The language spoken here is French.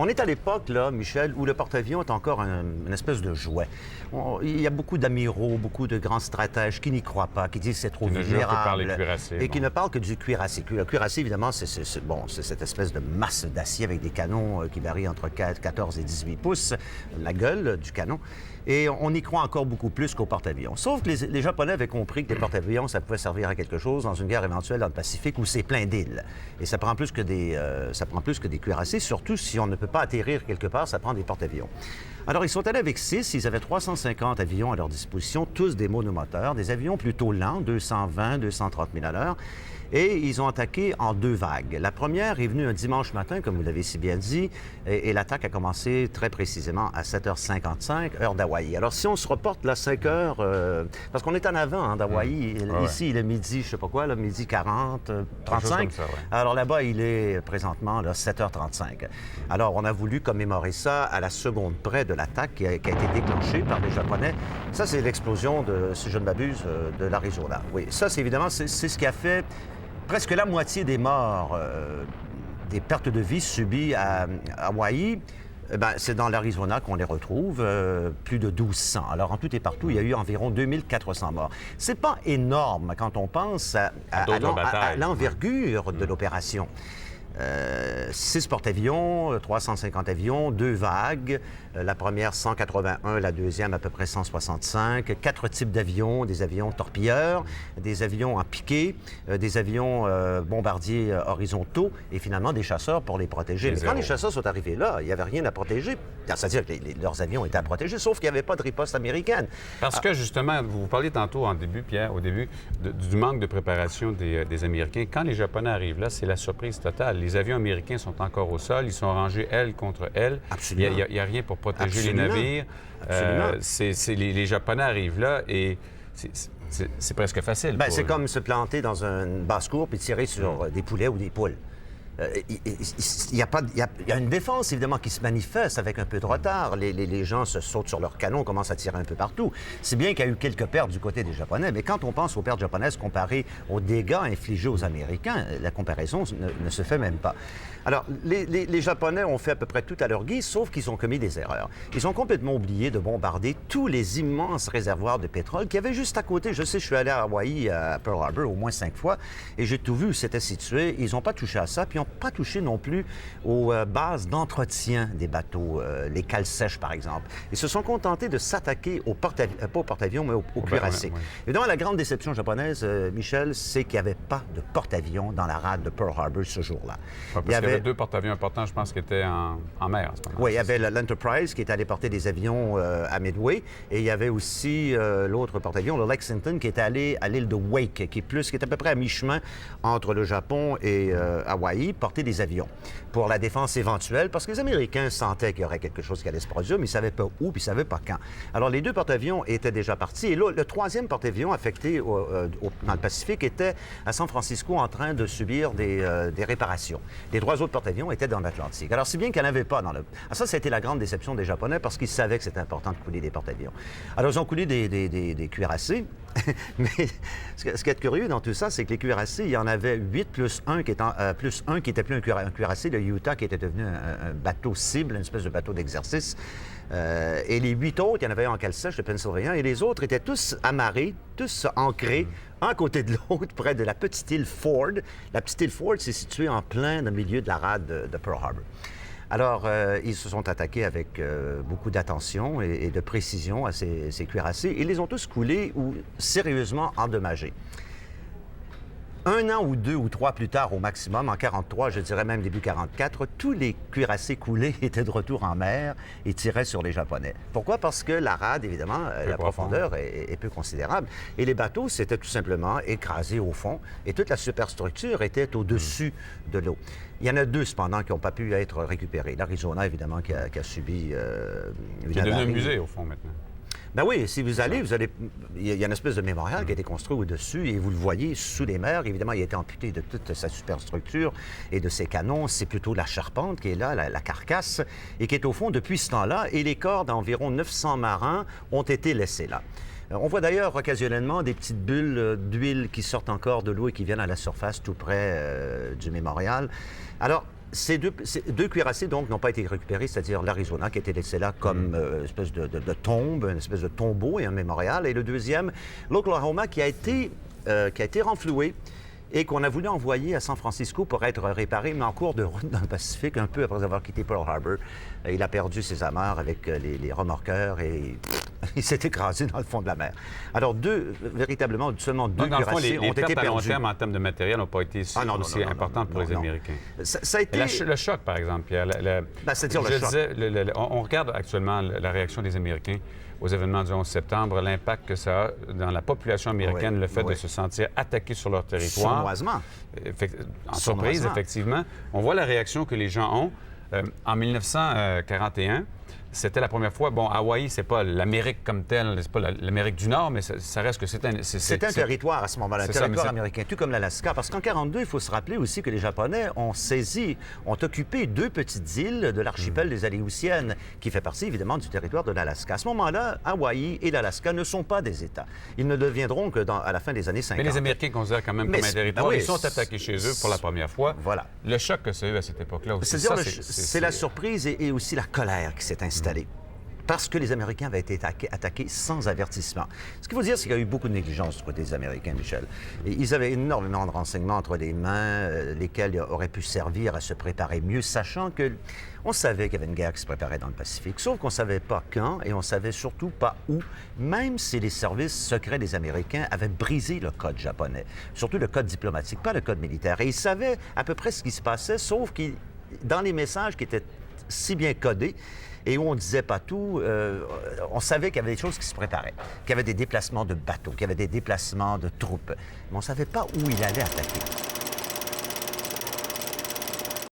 On est à l'époque, là, Michel, où le porte-avions est encore une espèce de jouet. Il y a beaucoup d'amiraux, beaucoup de grands stratèges qui n'y croient pas, qui disent que c'est trop vulnérable. Et qui ne parlent que du cuirassé. Le cuirassé, évidemment, c'est cette espèce de masse d'acier avec des canons qui varient entre 14 et 18 pouces, la gueule du canon. Et on y croit encore beaucoup plus qu'au porte-avions. Sauf que les Japonais avaient compris que les porte-avions, ça pouvait servir à quelque chose dans une guerre éventuelle dans le Pacifique où c'est plein d'îles. Et ça prend plus que des cuirassés, surtout si on ne peut pas atterrir quelque part, ça prend des porte-avions. Alors, ils sont allés avec 6, ils avaient 350 avions à leur disposition, tous des monomoteurs, des avions plutôt lents, 220, 230 000 à l'heure. Et ils ont attaqué en 2 vagues. La première est venue un dimanche matin, comme vous l'avez si bien dit, et l'attaque a commencé très précisément à 7h55, heure d'Hawaï. Alors, si on se reporte là 5 heures, parce qu'on est en avant d'Hawaï, ici, il est midi, je sais pas quoi, là, midi 40, 35. Ça, Alors là-bas, il est présentement là, 7h35. Alors, on a voulu commémorer ça à la seconde près de l'attaque qui a été déclenchée par les Japonais. Ça, c'est l'explosion, si je ne m'abuse, de l'Arizona. Oui, ça, c'est évidemment, c'est ce qui a fait presque la moitié des morts, des pertes de vie subies à Hawaï. C'est dans l'Arizona qu'on les retrouve, plus de 1200. Alors, en tout et partout, il y a eu environ 2400 morts. C'est pas énorme quand on pense à l'envergure de l'opération. 6 porte-avions, 350 avions, 2 vagues. La première, 181, la deuxième, à peu près 165. 4 types d'avions, des avions torpilleurs, des avions en piqué, des avions bombardiers horizontaux et finalement des chasseurs pour les protéger. Mais quand les chasseurs sont arrivés là, il n'y avait rien à protéger. C'est-à-dire que leurs avions étaient à protéger, sauf qu'il n'y avait pas de riposte américaine. Parce que justement, vous parliez tantôt en début, Pierre, au début, du manque de préparation des Américains. Quand les Japonais arrivent là, c'est la surprise totale. Les avions américains sont encore au sol, ils sont rangés aile contre aile. Absolument. Il n'y a rien pour protéger les navires. Les Japonais arrivent là et c'est presque facile. C'est comme se planter dans une basse-cour puis tirer sur des poulets ou des poules. Il y a une défense, évidemment, qui se manifeste avec un peu de retard. Les gens se sautent sur leurs canons, commencent à tirer un peu partout. C'est bien qu'il y a eu quelques pertes du côté des Japonais, mais quand on pense aux pertes japonaises comparées aux dégâts infligés aux Américains, la comparaison ne se fait même pas. Alors, les Japonais ont fait à peu près tout à leur guise, sauf qu'ils ont commis des erreurs. Ils ont complètement oublié de bombarder tous les immenses réservoirs de pétrole qu'il y avait juste à côté. Je sais, je suis allé à Hawaï, à Pearl Harbor, au moins 5 fois, et j'ai tout vu où c'était situé. Ils n'ont pas touché à ça, puis ils n'ont pas touché non plus aux bases d'entretien des bateaux, les cales sèches, par exemple. Ils se sont contentés de s'attaquer pas aux porte-avions, mais aux cuirassés. Évidemment, la grande déception japonaise, Michel, c'est qu'il n'y avait pas de porte-avions dans la rade de Pearl Harbor ce jour-là. Il y avait 2 porte-avions importants, je pense, qui étaient en mer à ce moment-là. Oui, il y avait l'Enterprise qui est allé porter des avions à Midway, et il y avait aussi l'autre porte-avions, le Lexington, qui était allé à l'île de Wake, qui est à peu près à mi-chemin entre le Japon et Hawaï, porter des avions pour la défense éventuelle, parce que les Américains sentaient qu'il y aurait quelque chose qui allait se produire, mais ils ne savaient pas où, puis ils ne savaient pas quand. Alors, les 2 porte-avions étaient déjà partis, et là, le 3e porte-avions affecté dans le Pacifique était à San Francisco en train de subir des réparations. Les 3 autres porte-avions étaient dans l'Atlantique. Alors, si bien qu'il n'y en avait pas dans le... ça a été la grande déception des Japonais, parce qu'ils savaient que c'était important de couler des porte-avions. Alors, ils ont coulé des cuirassés, mais ce qui est curieux dans tout ça, c'est que les cuirassés, il y en avait 8 plus un qui était plus un cuirassé, le Utah, qui était devenu un bateau cible, une espèce de bateau d'exercice. Et les 8 autres, il y en avait un en cale sèche, le Pennsylvania, et les autres étaient tous amarrés, tous ancrés, un à côté de l'autre, près de la petite île Ford. La petite île Ford, c'est située en plein dans le milieu de la rade de Pearl Harbor. Alors, ils se sont attaqués avec beaucoup d'attention et de précision à ces cuirassés. Ils les ont tous coulés ou sérieusement endommagés. 1 an ou 2 ou 3 plus tard au maximum, en 43, je dirais même début 44, tous les cuirassés coulés étaient de retour en mer et tiraient sur les Japonais. Pourquoi? Parce que la rade, évidemment, la profondeur est peu considérable. Et les bateaux s'étaient tout simplement écrasés au fond et toute la superstructure était au-dessus de l'eau. Il y en a 2, cependant, qui n'ont pas pu être récupérés. L'Arizona, évidemment, qui a subi une C'est devenu un musée, au fond, maintenant. Ben oui, si vous allez, il y a une espèce de mémorial qui a été construit au-dessus et vous le voyez sous les mers. Évidemment, il a été amputé de toute sa superstructure et de ses canons. C'est plutôt la charpente qui est là, la carcasse, et qui est au fond depuis ce temps-là. Et les corps d'environ 900 marins ont été laissés là. On voit d'ailleurs occasionnellement des petites bulles d'huile qui sortent encore de l'eau et qui viennent à la surface tout près du mémorial. Alors, Ces deux cuirassés, donc, n'ont pas été récupérés, c'est-à-dire l'Arizona, qui a été laissé là comme une espèce de tombe, une espèce de tombeau et un mémorial. Et le deuxième, l'Oklahoma, qui a été renfloué et qu'on a voulu envoyer à San Francisco pour être réparé, mais en cours de route dans le Pacifique, un peu après avoir quitté Pearl Harbor. Il a perdu ses amarres avec les remorqueurs et il s'est écrasé dans le fond de la mer. Alors, véritablement, seulement deux cuirassés ont été perdus. À long terme, en termes de matériel, n'ont pas été aussi importantes pour les Américains. Ça a été... Le choc, par exemple, Pierre. C'est-à-dire le choc. On regarde actuellement la réaction des Américains aux événements du 11 septembre, l'impact que ça a dans la population américaine, le fait de se sentir attaqué sur leur territoire. Sournoisement. En surprise, effectivement. On voit la réaction que les gens ont. En 1941, c'était la première fois. Bon, Hawaï, c'est pas l'Amérique comme telle, c'est pas l'Amérique du Nord, mais ça reste que c'est un... C'est un territoire à ce moment-là, un territoire américain, tout comme l'Alaska. Parce qu'en 1942, il faut se rappeler aussi que les Japonais ont occupé deux petites îles de l'archipel des Aléoutiennes, qui fait partie, évidemment, du territoire de l'Alaska. À ce moment-là, Hawaï et l'Alaska ne sont pas des États. Ils ne deviendront que à la fin des années 50. Mais les Américains considèrent quand même comme un territoire. Ils sont attaqués chez eux pour la première fois. Voilà. Le choc que ça a eu à cette époque-là aussi. C'est la surprise et aussi la colère qui s'est installée. Parce que les Américains avaient été attaqués sans avertissement. Ce qu'il faut dire, c'est qu'il y a eu beaucoup de négligence du côté des Américains, Michel. Et ils avaient énormément de renseignements entre les mains, lesquels auraient pu servir à se préparer mieux, sachant que on savait qu'il y avait une guerre qui se préparait dans le Pacifique, sauf qu'on ne savait pas quand et on ne savait surtout pas où, même si les services secrets des Américains avaient brisé le code japonais, surtout le code diplomatique, pas le code militaire. Et ils savaient à peu près ce qui se passait, sauf que dans les messages qui étaient si bien codés, et où on ne disait pas tout, on savait qu'il y avait des choses qui se préparaient, qu'il y avait des déplacements de bateaux, qu'il y avait des déplacements de troupes, mais on ne savait pas où il allait attaquer.